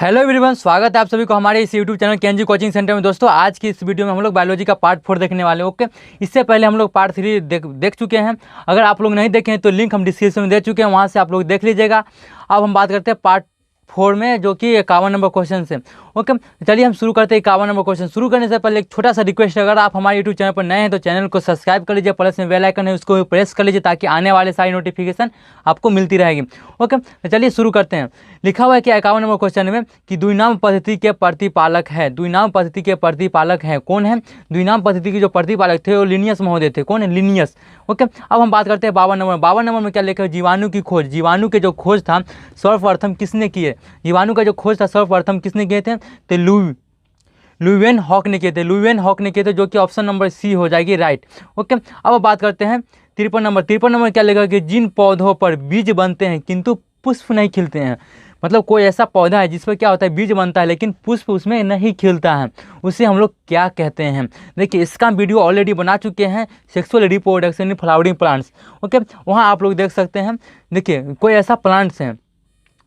Hello everyone, स्वागत है आप सभी को हमारे इस यूट्यूब चैनल केएनजी कोचिंग सेंटर में। दोस्तों, आज की इस वीडियो में हम लोग बायोलॉजी का पार्ट 4 देखने वाले हैं। ओके, इससे पहले हम लोग पार्ट 3 देख चुके हैं। अगर आप लोग नहीं देखे हैं तो लिंक हम डिस्क्रिप्शन में दे चुके हैं, वहाँ से आप लोग देख लीजिएगा। अब हम बात करते हैं पार्ट 4 में, जो कि 51 नंबर क्वेश्चन से। ओके, चलिए हम शुरू करते हैं 51 नंबर क्वेश्चन। शुरू करने से पहले एक छोटा सा रिक्वेस्ट है, अगर आप हमारे यूट्यूब चैनल पर नए हैं तो चैनल को सब्सक्राइब कर लीजिए, प्लस में बेल आइकन है उसको प्रेस कर लीजिए, ताकि आने वाले सारी नोटिफिकेशन आपको मिलती रहेगी। ओके, तो चलिए शुरू करते हैं। लिखा हुआ है कि 51 नंबर क्वेश्चन में कि द्विनाम पद्धति के प्रतिपालक है। द्विनाम पद्धति के प्रतिपालक है कौन है? द्विनाम पद्धति के जो प्रतिपालक थे वो लिनियस महोदय थे। कौन है? लिनियस। ओके, अब हम बात करते हैं 52 नंबर। 52 नंबर में क्या लिखा है? जीवाणु की खोज। जीवाणु के जो खोज था सर्वप्रथम किसने किए? जीवाणु का जो खोज था सर्वप्रथम किसने किए थे? तो लुईवेन हॉक ने किए थे। लुईवेन हॉक ने किए थे, जो कि ऑप्शन नंबर सी हो जाएगी राइट। ओके, अब बात करते हैं 53 नंबर। 53 नंबर क्या लिखा कि जिन पौधों पर बीज बनते हैं किंतु पुष्प नहीं खिलते हैं, मतलब कोई ऐसा पौधा है जिस पर क्या होता है, बीज बनता है लेकिन पुष्प उसमें नहीं खिलता है, उसे हम लोग क्या कहते हैं? देखिए, इसका वीडियो ऑलरेडी बना चुके हैं, sexual reproduction in flowering plants. Okay, वहाँ आप लोग देख सकते हैं। देखिए, कोई ऐसा प्लांट्स है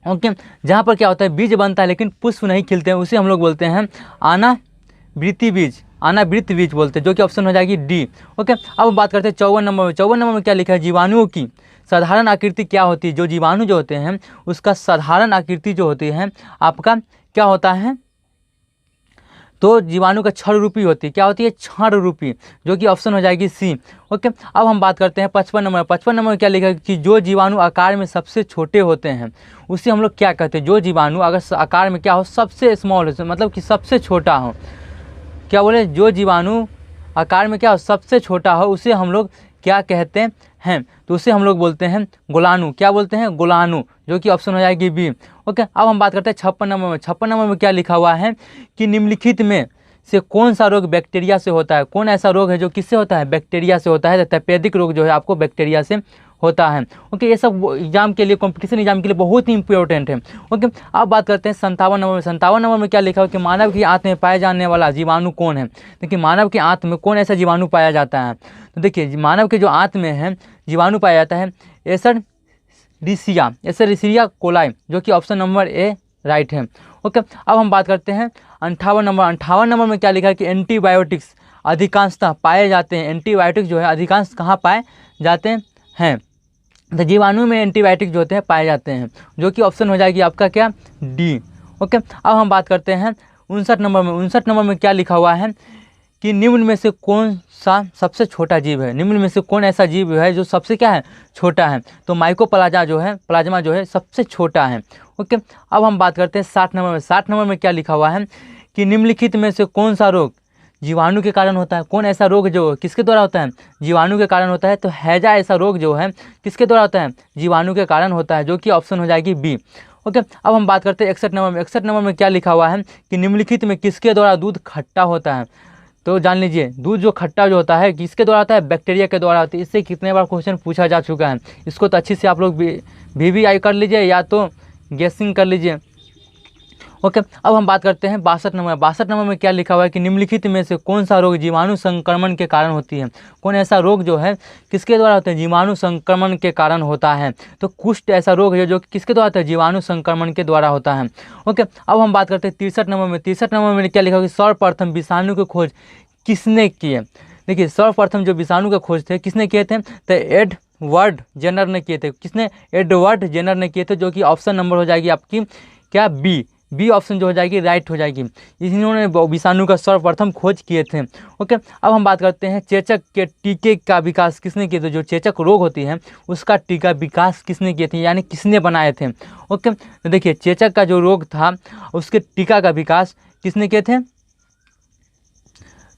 ओके जहाँ पर क्या होता है, बीज बनता है लेकिन पुष्प नहीं खिलते हैं, उसे हम लोग बोलते हैं अनावृति बीज। अनावृत बीज बोलते हैं, जो कि ऑप्शन हो जाएगी डी। ओके, अब बात करते हैं 54 नंबर में। 54 नंबर में क्या लिखा है? जीवाणुओं की साधारण आकृति क्या होती है? जो जीवाणु जो होते हैं उसका साधारण आकृति जो होती है आपका क्या होता है? तो जीवाणु का क्षण रूपी होती है। क्या होती है? क्षण रूपी, जो कि ऑप्शन हो जाएगी सी। ओके, अब हम बात करते हैं 55 नंबर। 55 नंबर में क्या लिखा है कि जो जीवाणु आकार में सबसे छोटे होते हैं उसे हम लोग क्या कहते हैं? जो जीवाणु अगर आकार में क्या हो, सबसे स्मॉल हो, मतलब कि सबसे छोटा हो। क्या बोले? जो जीवाणु आकार में क्या हो, सबसे छोटा हो, उसे हम लोग क्या कहते हैं? तो उसे हम लोग बोलते हैं गोलाणु। क्या बोलते हैं? गोलाणु, जो कि ऑप्शन हो जाएगी बी। ओके, अब हम बात करते हैं 56 नंबर में। 56 नंबर में क्या लिखा हुआ है कि निम्नलिखित में से कौन सा रोग बैक्टीरिया से होता है? कौन ऐसा रोग है जो किससे होता है? बैक्टीरिया से होता है। तपेदिक रोग जो है आपको बैक्टीरिया से होता है। ओके, ये सब एग्जाम के लिए, कंपटीशन एग्जाम के लिए बहुत ही इंपॉर्टेंट है। ओके, अब बात करते हैं 57 नंबर में। 57 नंबर में क्या लिखा है कि मानव की आंत में पाया जाने वाला जीवाणु कौन है? देखिए, मानव की आंत में कौन ऐसा जीवाणु पाया जाता है? तो देखिए, मानव के जो आंत में है जीवाणु पाया जाता है एसरडिसिया कोलाई, जो कि ऑप्शन नंबर ए राइट है। ओके, अब हम बात करते हैं 58 नंबर। 58 नंबर में क्या लिखा है कि एंटीबायोटिक्स अधिकांशतः पाए जाते हैं। एंटीबायोटिक्स जो है अधिकांश कहाँ पाए जाते हैं? तो जीवाणु में एंटीबायोटिक जो होते हैं पाए जाते हैं, जो कि ऑप्शन हो जाएगी आपका क्या? डी। ओके, अब हम बात करते हैं 59 नंबर में। 59 नंबर में क्या लिखा हुआ है कि निम्न में से कौन सा सबसे छोटा जीव है? निम्न में से कौन ऐसा जीव है जो सबसे क्या है? छोटा है। तो माइकोप्लाज्मा जो है सबसे छोटा है। ओके, अब हम बात करते हैं 60 नंबर में। 60 नंबर में क्या लिखा हुआ है कि निम्नलिखित में से कौन सा रोग जीवाणु के कारण होता है? कौन ऐसा रोग जो किसके द्वारा होता है? जीवाणु के कारण होता है। तो हैजा ऐसा रोग जो है किसके द्वारा होता है? जीवाणु के कारण होता है, जो कि ऑप्शन हो जाएगी बी। ओके, अब हम बात करते हैं 61 नंबर में। 61 नंबर में क्या लिखा हुआ है कि निम्नलिखित में किसके द्वारा दूध खट्टा होता है? तो जान लीजिए, दूध जो खट्टा जो होता है किसके द्वारा होता है? बैक्टीरिया के द्वारा होता है। इससे कितने बार क्वेश्चन पूछा जा चुका है, इसको तो अच्छी से आप लोग VVI कर लीजिए या तो गेसिंग कर लीजिए। ओके, अब हम बात करते हैं 62 नंबर। 62 नंबर में क्या लिखा हुआ है कि निम्नलिखित में से कौन सा रोग जीवाणु संक्रमण के कारण होती है? कौन ऐसा रोग जो है किसके द्वारा होता है? जीवाणु संक्रमण के कारण होता है। तो कुष्ठ ऐसा रोग है जो किसके द्वारा होता है? जीवाणु संक्रमण के द्वारा होता है। ओके, अब हम बात करते हैं 63 नंबर में। 63 नंबर में क्या लिखा हुआ है कि सर्वप्रथम विषाणु की खोज किसने की है? देखिए, सर्वप्रथम जो विषाणु के खोज थे किसने किए थे? तो एडवर्ड जेनर ने किए थे। किसने? एडवर्ड जेनर ने किए थे, जो कि ऑप्शन नंबर हो जाएगी आपकी क्या? बी ऑप्शन जो हो जाएगी राइट हो जाएगी। इन्होंने विषाणु का सर्वप्रथम खोज किए थे। ओके, अब हम बात करते हैं चेचक के टीके का विकास किसने किए थे? जो चेचक रोग होती है उसका टीका विकास किसने किए थे, यानी किसने बनाए थे? ओके, तो देखिए, चेचक का जो रोग था उसके टीका का विकास किसने किए थे?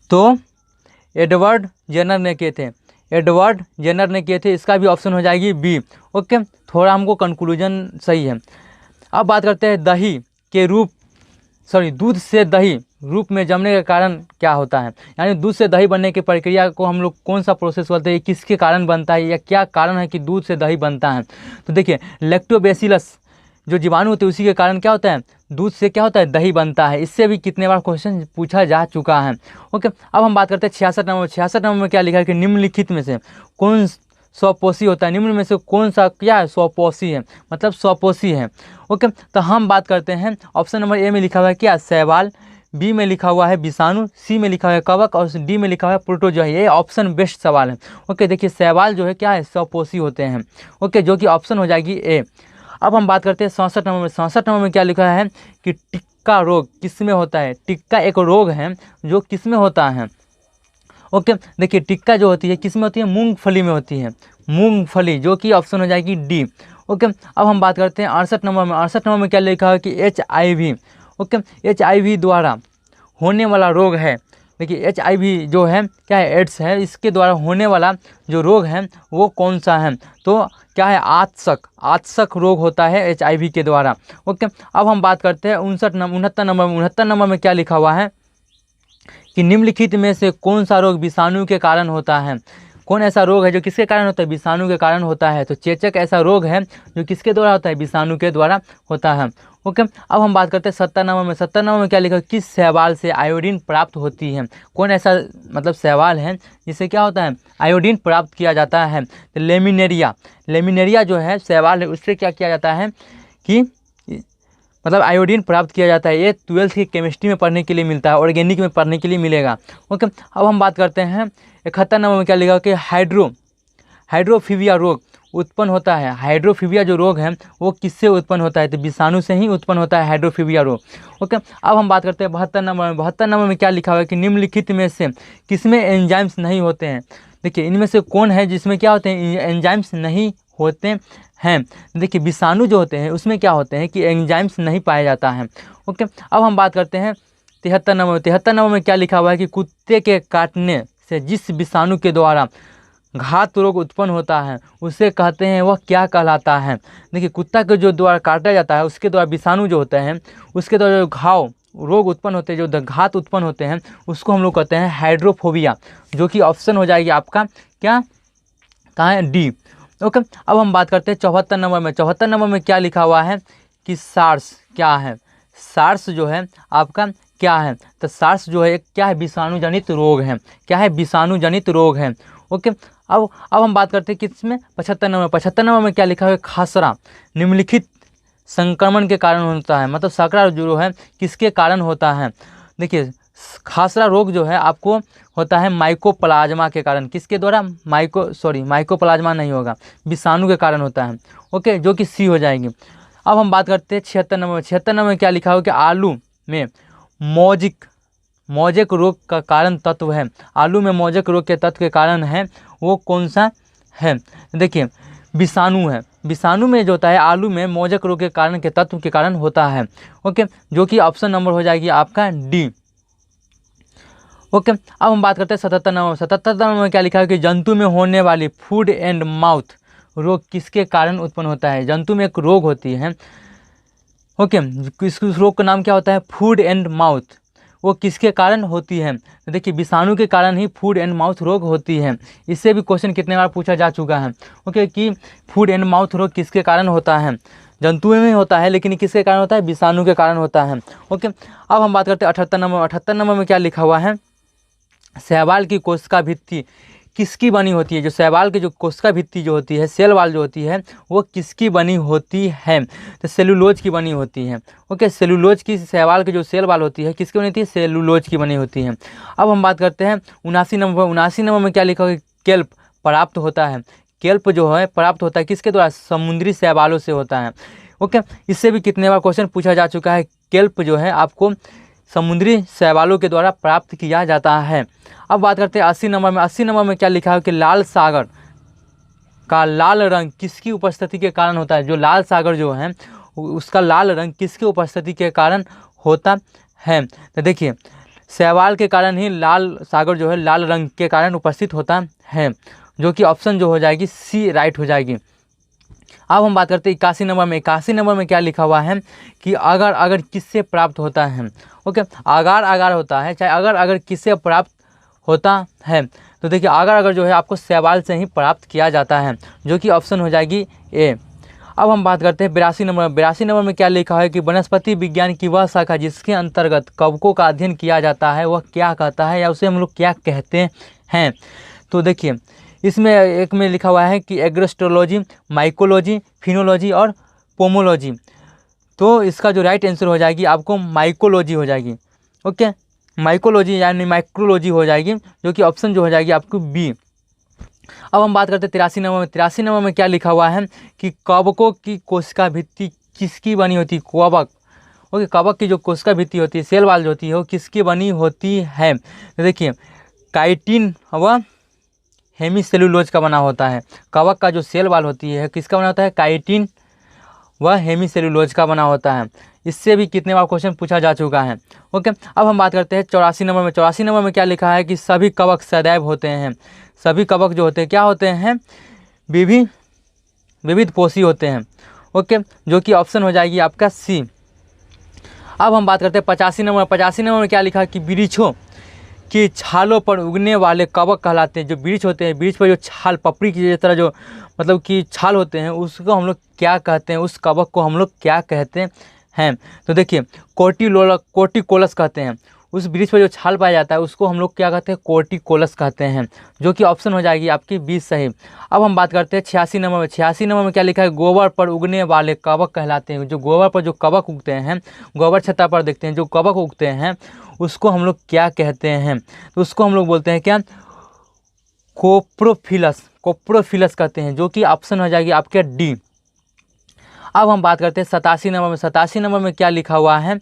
तो एडवर्ड जेनर ने किए थे। एडवर्ड जेनर ने किए थे, इसका भी ऑप्शन हो जाएगी बी। ओके, थोड़ा हमको कंक्लूजन सही है। अब बात करते हैं दूध से दही रूप में जमने के कारण क्या होता है? यानी दूध से दही बनने की प्रक्रिया को हम लोग कौन सा प्रोसेस बोलते हैं? किसके कारण बनता है या क्या कारण है कि दूध से दही बनता है? तो देखिए, लैक्टोबैसिलस जो जीवाणु होते हैं उसी के कारण क्या होता है? दूध से क्या होता है? दही बनता है। इससे भी कितने बार क्वेश्चन पूछा जा चुका है। ओके, अब हम बात करते हैं 66 नंबर। 66 नंबर में क्या लिखा है कि निम्नलिखित में से कौन स्वपोषी होता है। निम्न में से कौन सा क्या है? स्वपोषी है, मतलब स्वपोषी है। ओके, तो हम बात करते हैं ऑप्शन नंबर ए में लिखा हुआ है क्या? शैवाल, बी में लिखा हुआ है विषाणु, सी में लिखा हुआ है कवक और डी में लिखा हुआ है प्रोटोजोआ। ये ऑप्शन बेस्ट सवाल है। ओके, देखिए शैवाल जो है क्या है? स्वपोषी होते हैं। ओके, जो कि ऑप्शन हो जाएगी ए। अब हम बात करते हैं 67 नंबर में। 67 नंबर में क्या लिखा है कि टिक्का रोग किस में होता है? टिक्का एक रोग है जो किस में होता है? ओके, देखिए टिक्का जो होती है किस में होती है? मूंगफली में होती है, मूंगफली, जो कि ऑप्शन हो जाएगी डी। ओके, अब हम बात करते हैं 68 नंबर में। 68 नंबर में क्या लिखा है कि HIV। ओके, HIV द्वारा होने वाला रोग है। देखिए HIV जो है क्या है? एड्स है, इसके द्वारा होने वाला जो रोग है वो कौन सा है? तो क्या है? आत्सक रोग होता है HIV के द्वारा। ओके, अब हम बात करते हैं 69 नंबर में। 69 नंबर में क्या लिखा हुआ है कि निम्नलिखित में से कौन सा रोग विषाणु के कारण होता है? कौन ऐसा रोग है जो किसके कारण होता है? विषाणु के कारण होता है। तो चेचक ऐसा रोग है जो किसके द्वारा होता है? विषाणु के द्वारा होता है। ओके, अब हम बात करते हैं 70 नंबर में। 70 नंबर में क्या लिखा है? किस शैवाल से आयोडीन प्राप्त होती है? कौन ऐसा मतलब शैवाल है जिससे क्या होता है? आयोडीन प्राप्त किया जाता है। तो लेमिनेरिया जो है शैवाल है, उससे क्या किया जाता है कि मतलब आयोडीन प्राप्त किया जाता है। ये 12th की केमिस्ट्री में पढ़ने के लिए मिलता है, ऑर्गेनिक में पढ़ने के लिए मिलेगा। ओके, अब हम बात करते हैं 71 नंबर में क्या लिखा कि हाइड्रोफीबिया रोग उत्पन्न होता है। हाइड्रोफीबिया जो रोग है वो किससे उत्पन्न होता है? तो विषाणु से ही उत्पन्न होता है हाइड्रोफीबिया रोग। ओके, अब हम बात करते हैं 72 नंबर में। 72 नंबर में क्या लिखा हुआ है कि निम्नलिखित में से किसमें एंजाइम्स नहीं होते हैं? देखिए इनमें से कौन है जिसमें क्या होते हैं? एंजाइम्स नहीं होते हैं। देखिए विषाणु जो होते हैं उसमें क्या होते हैं कि एंजाइम्स नहीं पाया जाता है। ओके, अब हम बात करते हैं 73 नंबर में। 73 नंबर में क्या लिखा हुआ है कि कुत्ते के काटने से जिस विषाणु के द्वारा घात रोग उत्पन्न होता है उसे कहते हैं, वह क्या कहलाता है? देखिए कुत्ता के जो द्वारा काटा जाता है उसके द्वारा विषाणु जो होते हैं उसके द्वारा जो घाव रोग उत्पन्न होते हैं, जो घात उत्पन्न होते हैं, उसको हम लोग कहते हैं हाइड्रोफोबिया, जो कि ऑप्शन हो जाएगी आपका क्या? कहाँ है? डी। ओके, अब हम बात करते हैं 74 नंबर में। 74 नंबर में क्या लिखा हुआ है कि सार्स क्या है? सार्स जो है आपका क्या है? तो सार्स जो है एक क्या है? विषाणु जनित रोग है। क्या है? विषाणु जनित रोग है। ओके, अब हम बात करते हैं किसमें? 75 नंबर। 75 नंबर में क्या लिखा हुआ है? खसरा निम्नलिखित संक्रमण के कारण होता है। मतलब सकरा जो है किसके कारण होता है? देखिए खसरा रोग जो है आपको होता है माइकोप्लाज्मा के कारण। किसके द्वारा? माइकोप्लाज्मा नहीं होगा, विषाणु के कारण होता है। ओके, जो कि सी हो जाएगी। अब हम बात करते हैं 76 नंबर में। 76 नंबर में क्या लिखा हो कि आलू में मोजेक रोग का कारण तत्व है। आलू में मोजेक रोग के तत्व के कारण है वो कौन सा है? देखिए विषाणु है। विषाणु में जो होता है आलू में मोजेक रोग के कारण के तत्व के कारण होता है। ओके, जो कि ऑप्शन नंबर हो जाएगी आपका डी। ओके, अब हम बात करते हैं 77 नंबर। 77 नंबर में क्या लिखा है कि जंतु में होने वाली फूड एंड माउथ रोग किसके कारण उत्पन्न होता है? जंतु में एक रोग होती है। ओके, इस रोग का नाम क्या होता है? Food and mouth. वो किसके कारण होती है? तो देखिए विषाणु के कारण ही फूड एंड माउथ रोग होती है। इससे भी क्वेश्चन कितने बार पूछा जा चुका है। ओके, कि फूड एंड माउथ रोग किसके कारण होता है? जंतुओं में होता है, लेकिन किसके कारण होता है? विषाणु के कारण होता है। ओके, अब हम बात करते हैं 78 नंबर। 78 नंबर में क्या लिखा हुआ है? शैवाल की कोशिका भित्ति किसकी बनी होती है? जो शैवाल की जो कोशिका भित्ति जो होती है, सेल वाल जो होती है, वो किसकी बनी होती है? तो सेलुलोज की बनी होती है। ओके, सेलुलोज की शैवाल की जो सेल वाल होती है किसकी बनी होती है? सेलुलोज की बनी होती है। अब हम बात करते हैं 79 नंबर। 79 नंबर में क्या लिखा हुआ है? केल्प प्राप्त होता है। केल्प जो है प्राप्त होता है किसके द्वारा? समुद्री शैवालों से होता है। ओके, इससे भी कितने बार क्वेश्चन पूछा जा चुका है। केल्प जो है आपको समुद्री शैवालों के द्वारा प्राप्त किया जाता है। अब बात करते हैं 80 नंबर में। 80 नंबर में क्या लिखा है कि लाल सागर का लाल रंग किसकी उपस्थिति के कारण होता है? जो लाल सागर जो है उसका लाल रंग किसकी उपस्थिति के कारण होता है? तो देखिए शैवाल के कारण ही लाल सागर जो है लाल रंग के कारण उपस्थित होता है, जो कि ऑप्शन जो हो जाएगी सी राइट हो जाएगी। अब हम बात करते हैं 81 नंबर में। 81 नंबर में क्या लिखा हुआ है कि अगर किससे प्राप्त होता है? ओके, अगार होता है, चाहे अगर किससे प्राप्त होता है? तो देखिए अगर जो है आपको शैवाल से ही प्राप्त किया जाता है, जो कि ऑप्शन हो जाएगी ए। अब हम बात करते हैं 82 नंबर। 82 नंबर में क्या लिखा है कि वनस्पति विज्ञान की वह शाखा जिसके अंतर्गत कवकों का अध्ययन किया जाता है वह क्या कहता है, या उसे हम लोग क्या कहते हैं? तो देखिए इसमें एक में लिखा हुआ है कि एग्रोस्टोलॉजी, माइकोलॉजी, फिनोलॉजी और पोमोलॉजी। तो इसका जो राइट आंसर हो जाएगी आपको माइकोलॉजी हो जाएगी। ओके, माइकोलॉजी यानी माइक्रोलॉजी हो जाएगी, जो कि ऑप्शन जो हो जाएगी आपको बी। अब हम बात करते हैं 83 नंबर में। 83 नंबर में क्या लिखा हुआ है कि कवकों की कोशिका भित्ति किसकी बनी होती है? कवक। ओके, कवक की जो कोशिका भित्ति होती है, सेल वाल जो होती है, वो किसकी बनी होती है? तो देखिए, काइटिन व हेमीसेलुलोज का बना होता है। कवक का जो सेल वाल होती है किसका बना होता है? काइटिन व हेमीसेलुलोज का बना होता है। इससे भी कितने बार क्वेश्चन पूछा जा चुका है। ओके, अब हम बात करते हैं 84 नंबर में। 84 नंबर में क्या लिखा है कि सभी कवक सदैव होते हैं। सभी कवक जो होते हैं क्या होते हैं? विविध पोषी होते हैं। ओके, जो कि ऑप्शन हो जाएगी आपका सी। अब हम बात करते हैं 85 नंबर। 85 नंबर में क्या लिखा है कि वृक्षों की छालों पर उगने वाले कवक कहलाते हैं। जो वृक्ष होते हैं, वृक्ष पर जो छाल, पपड़ी की तरह जो मतलब कि छाल होते हैं, उसको हम लोग क्या कहते हैं? उस कवक को हम लोग क्या कहते हैं? तो देखिए, कोर्टिकोलस कहते हैं। उस वृक्ष पर जो छाल पाया जाता है उसको हम लोग क्या कहते हैं? कोर्टिकोलस कहते हैं, जो कि ऑप्शन हो जाएगी आपकी 20 सही। अब हम बात करते हैं 86 नंबर में। 86 नंबर में क्या लिखा है? गोबर पर उगने वाले कवक कहलाते हैं। जो गोबर पर जो कवक उगते हैं, गोबर छत्ता पर देखते हैं जो कवक उगते हैं, उसको हम लोग क्या कहते हैं? तो उसको हम लोग बोलते हैं क्या? कोप्रोफिलस। कोप्रोफिलस कहते हैं, जो कि ऑप्शन हो जाएगी आपके डी। अब हम बात करते हैं 87 नंबर में। 87 नंबर में क्या लिखा हुआ है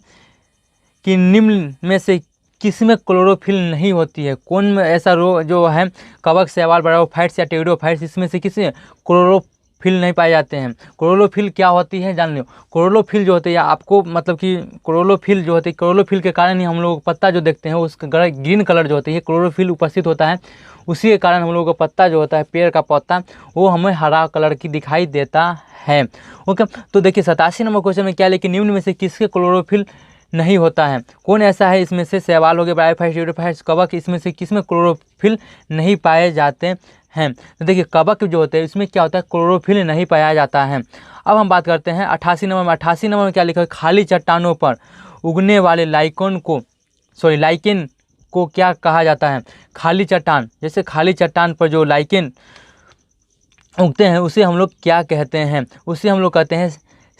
कि निम्न में से किसमें क्लोरोफिल नहीं होती है? कौन में ऐसा जो है कवक, शैवाल, ब्रायोफाइट्स या टेरिडोफाइट्स, इसमें से किसी क्लोरोफिल नहीं पाए जाते हैं? क्लोरोफिल क्या होती है जान लो। क्लोरोफिल जो होती है आपको मतलब कि क्लोरोफिल जो होती है, क्लोरोफिल के कारण ही हम लोग पत्ता जो देखते हैं उसका ग्रीन कलर जो होती है, क्लोरोफिल उपस्थित होता है, उसी के कारण हम लोगों का पत्ता जो होता है, पेड़ का पत्ता, वो हमें हरा कलर की दिखाई देता है। ओके, तो देखिए 87 नंबर क्वेश्चन में क्या, लेकिन निम्न में से किसके क्लोरोफिल नहीं होता है? कौन ऐसा है इसमें से? शैवाल हो गए, ब्रायोफाइट्स, टेरिडोफाइट्स, कवक, इसमें से किसमें क्लोरोफिल नहीं पाए जाते हैं? तो देखिए, कवक जो होते हैं इसमें क्या होता है? क्लोरोफिल नहीं पाया जाता है। अब हम बात करते हैं 88 नंबर में। 88 नंबर में क्या लिखा है? खाली चट्टानों पर उगने वाले लाइकेन को क्या कहा जाता है? खाली चट्टान, जैसे खाली चट्टान पर जो लाइकेन उगते हैं उसे हम लोग क्या कहते हैं? उसे हम लोग कहते हैं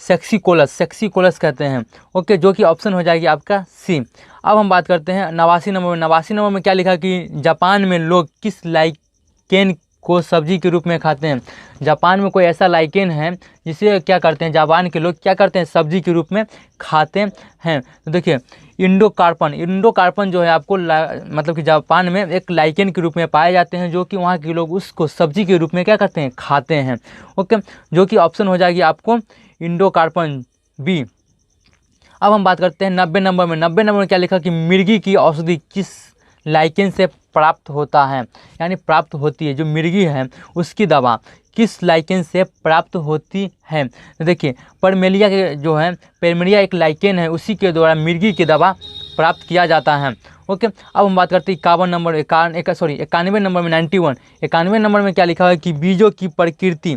सेक्सिकोलस। सेक्सिकोलस कहते हैं। ओके, जो कि ऑप्शन हो जाएगी आपका सी। अब हम बात करते हैं 89 नंबर में। 89 नंबर में क्या लिखा कि जापान में लोग किस लाइकेन को सब्जी के रूप में खाते हैं? जापान में कोई ऐसा लाइकेन है जिसे क्या करते हैं? जापान के लोग क्या करते हैं? सब्जी के रूप में खाते हैं। तो देखिए, इंडोकार्पन जो है आपको मतलब कि जापान में एक लाइकेन के रूप में पाए जाते हैं, जो कि वहाँ के लोग उसको सब्जी के रूप में क्या करते हैं? खाते हैं। ओके, जो कि ऑप्शन हो जाएगी आपको इंडोकार्पन बी। अब हम बात करते हैं 90 नंबर में। 90 नंबर में क्या लिखा कि मिर्गी की औषधि किस लाइकेन से प्राप्त होता है, यानी प्राप्त होती है? जो मिर्गी है उसकी दवा किस लाइकेन से प्राप्त होती है? तो देखिए, परमेलिया के जो है, परमेलिया एक लाइकेन है, उसी के द्वारा मिर्गी की दवा प्राप्त किया जाता है। ओके, अब हम बात करते हैं 91 नंबर 91 नंबर में 91। 91 नंबर में क्या लिखा है कि बीजों की प्रकृति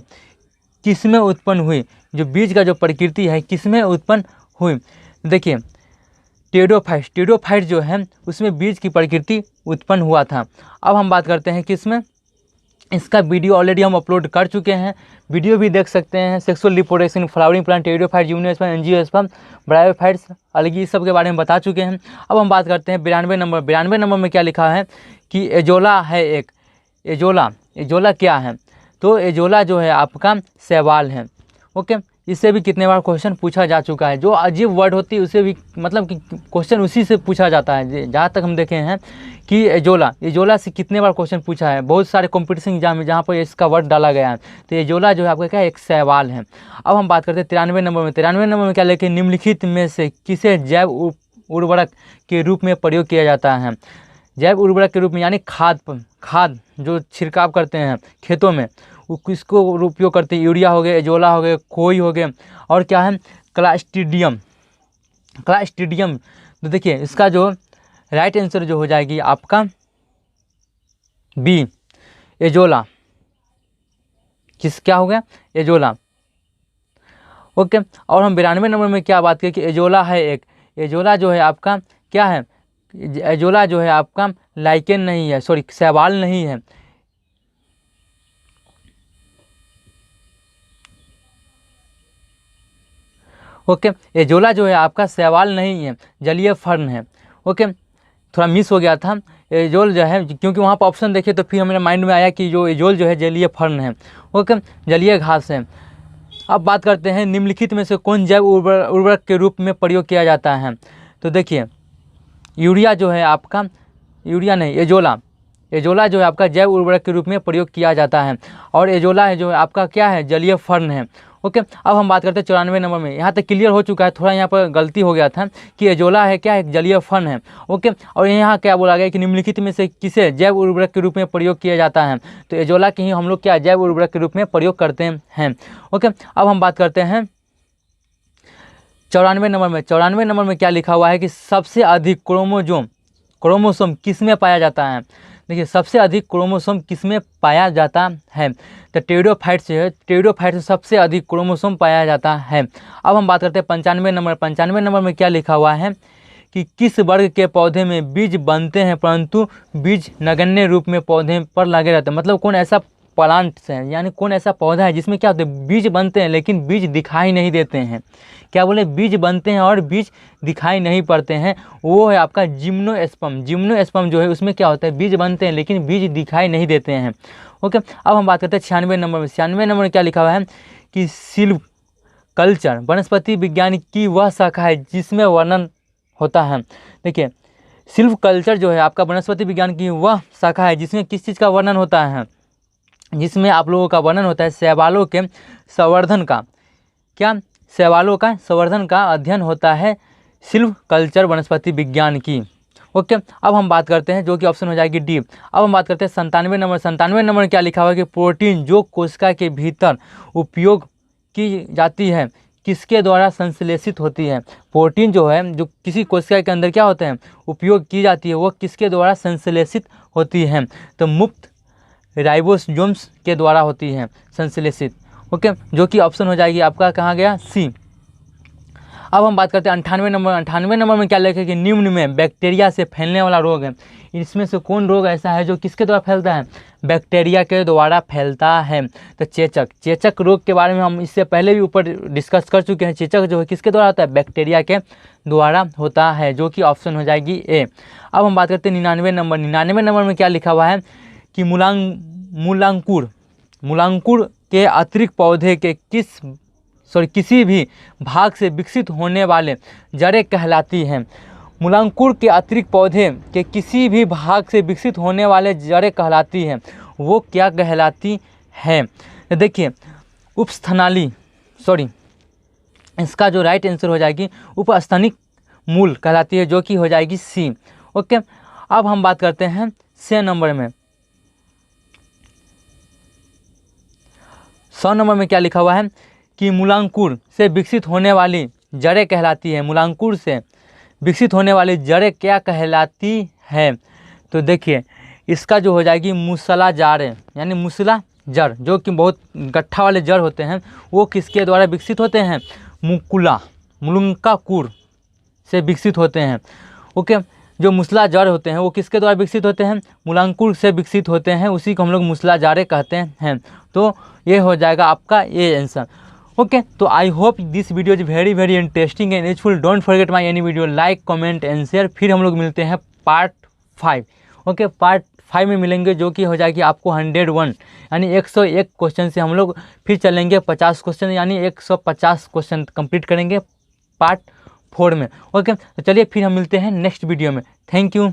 किसमें उत्पन्न हुई? जो बीज का जो प्रकृति है किसमें उत्पन्न हुई? देखिए, टेरिडोफाइट जो है उसमें बीज की प्रकृति उत्पन्न हुआ था। अब हम बात करते हैं किसमें? इसका वीडियो ऑलरेडी हम अपलोड कर चुके हैं, वीडियो भी देख सकते हैं। Sexual reproduction, flowering plant, pteridophyte, gymnosperm, angiosperm, bryophytes, algae, सब के बारे में बता चुके हैं। अब हम बात करते हैं 92 नंबर। 92 नंबर में क्या लिखा है कि एजोला है एक। एजोला क्या है? तो एजोला जो है आपका शैवाल है। ओके, इससे भी कितने बार क्वेश्चन पूछा जा चुका है। जो अजीब वर्ड होती है उसे भी मतलब कि क्वेश्चन उसी से पूछा जाता है। जहाँ तक हम देखे हैं कि एजोला से कितने बार क्वेश्चन पूछा है बहुत सारे कॉम्पिटिशन एग्जाम में, जहाँ पर इसका वर्ड डाला गया है। तो एजोला जो है आपका क्या है? एक शैवाल है। अब हम बात करते हैं 93 नंबर में। 93 नंबर में क्या लिखे? निम्नलिखित में से किसे जैव उर्वरक के रूप में प्रयोग किया जाता है? जैव उर्वरक के रूप में यानी खाद जो छिड़काव करते हैं खेतों में, वो किसको उपयोग करते हैं? यूरिया हो गया, एजोला हो गया, खोई हो गया, और क्या है? क्लास्ट्रीडियम। तो देखिए, इसका जो राइट आंसर जो हो जाएगी आपका बी, एजोला। क्या हो गया? एजोला। ओके, और हम 92 नंबर में क्या बात करें कि एजोला है एक। एजोला जो है आपका क्या है? एजोला जो है आपका लाइकेन नहीं है, सॉरी शैवाल नहीं है। ओके, एजोला जो है आपका शैवाल नहीं है, जलीय फर्न है। ओके, थोड़ा मिस हो गया था। एजोल जो है, क्योंकि वहाँ पर ऑप्शन देखे तो फिर हमारे माइंड में आया कि जो एजोल जो है जलीय फर्न है। ओके, जलीय घास है। अब बात करते हैं निम्नलिखित में से कौन जैव उर्वरक के रूप में प्रयोग किया जाता है। तो देखिए, यूरिया जो है आपका, यूरिया नहीं, एजोला जो है आपका जैव उर्वरक के रूप में प्रयोग किया जाता है। और एजोला है जो है आपका क्या है, जलीय फर्न है। ओके, अब हम बात करते हैं 94 नंबर में। यहाँ तक क्लियर हो चुका है, थोड़ा यहाँ पर गलती हो गया था कि एजोला है क्या है, एक जलीय फर्न है। ओके, और यहाँ क्या बोला गया कि निम्नलिखित में से किसे जैव उर्वरक के रूप में प्रयोग किया जाता है। तो एजोला के ही हम लोग क्या जैव उर्वरक के रूप में प्रयोग करते हैं। ओके, अब हम बात करते हैं 94 नंबर में। 94 नंबर में क्या लिखा हुआ है कि सबसे अधिक क्रोमोसोम किस में पाया जाता है। देखिए, सबसे अधिक क्रोमोसोम किस में पाया जाता है। तो टेरिडोफाइट से है, टेरिडोफाइट से सबसे अधिक क्रोमोसोम पाया जाता है। अब हम बात करते हैं 95 नंबर। 95 नंबर में क्या लिखा हुआ है कि किस वर्ग के पौधे में बीज बनते हैं परंतु बीज नगण्य रूप में पौधे पर लगे रहते हैं। मतलब कौन ऐसा प्लांट्स है, यानी कौन ऐसा पौधा है जिसमें क्या होता है, बीज बनते हैं लेकिन बीज दिखाई नहीं देते हैं। क्या बोले, बीज बनते हैं और बीज दिखाई नहीं पड़ते हैं। वो है आपका जिम्नोस्पर्म। जिम्नोस्पर्म जो है उसमें क्या होता है, बीज बनते हैं लेकिन बीज दिखाई नहीं देते हैं। ओके, अब हम बात करते हैं 96 नंबर में। 96 नंबर में क्या लिखा हुआ है कि सिल्व कल्चर वनस्पति विज्ञान की वह शाखा है जिसमें वर्णन होता है। देखिए, सिल्व कल्चर जो है आपका वनस्पति विज्ञान की वह शाखा है जिसमें किस चीज़ का वर्णन होता है, जिसमें आप लोगों का वर्णन होता है शैवालों के संवर्धन का। क्या, शैवालों का संवर्धन का अध्ययन होता है सिल्व कल्चर वनस्पति विज्ञान की। ओके, अब हम बात करते हैं जो कि ऑप्शन हो जाएगी डी। अब हम बात करते हैं 97 नंबर। 97 नंबर में क्या लिखा हुआ है कि प्रोटीन जो कोशिका के भीतर उपयोग की जाती है किसके द्वारा संश्लेषित होती है। प्रोटीन जो है जो किसी कोशिका के अंदर क्या होते हैं, उपयोग की जाती है, वो किसके द्वारा संश्लेषित होती है। तो मुक्त राइबोसोम्स के द्वारा होती है संश्लेषित। ओके, जो कि ऑप्शन हो जाएगी आपका कहाँ गया, सी। अब हम बात करते हैं 98 नंबर। 98 नंबर में क्या लिखा है कि निम्न में बैक्टीरिया से फैलने वाला रोग है, इसमें से कौन रोग ऐसा है जो किसके द्वारा फैलता है, बैक्टीरिया के द्वारा फैलता है। तो चेचक रोग के बारे में हम इससे पहले भी ऊपर डिस्कस कर चुके हैं। चेचक जो है किसके द्वारा होता है, बैक्टीरिया के द्वारा होता है, जो कि ऑप्शन हो जाएगी ए। अब हम बात करते हैं 99 नंबर। 99 नंबर में क्या लिखा हुआ है कि मूलांकुर के अतिरिक्त पौधे के किसी भी भाग से विकसित होने वाले जड़ें कहलाती हैं। मूलांकुर के अतिरिक्त पौधे के किसी भी भाग से विकसित होने वाले जड़ें कहलाती हैं, वो क्या कहलाती हैं। देखिए, उपस्थनाली इसका जो राइट आंसर हो जाएगी उपस्थानिक मूल कहलाती है, जो कि हो जाएगी सी। ओके, अब हम बात करते हैं 100 नंबर में। 100 नंबर में क्या लिखा हुआ है कि मूलांकुर से विकसित होने वाली जड़ें कहलाती है। मूलांकुर से विकसित होने वाली जड़ें क्या कहलाती है। तो देखिए, इसका जो हो जाएगी मूसला जड़, यानी मूसला जड़ जो कि बहुत गट्ठा वाले जड़ होते हैं, वो किसके द्वारा विकसित होते हैं, मुलंकाकुर से विकसित होते हैं। ओके, जो मूसला जड़ होते हैं वो किसके द्वारा विकसित होते हैं, मूलांकुर से विकसित होते हैं, उसी को हम लोग मूसला जड़ें कहते हैं। तो ये हो जाएगा आपका ये आंसर। ओके, तो I hope this video is very very interesting and useful. Don't forget my any video, like comment and share. फिर हम लोग मिलते हैं पार्ट 5। ओके, पार्ट 5 में मिलेंगे, जो कि हो जाएगी आपको 101 यानी 101 क्वेश्चन से हम लोग फिर चलेंगे 50 क्वेश्चन, यानी 150 क्वेश्चन कंप्लीट करेंगे पार्ट 4 में। ओके, तो चलिए फिर हम मिलते हैं नेक्स्ट वीडियो में। Thank you.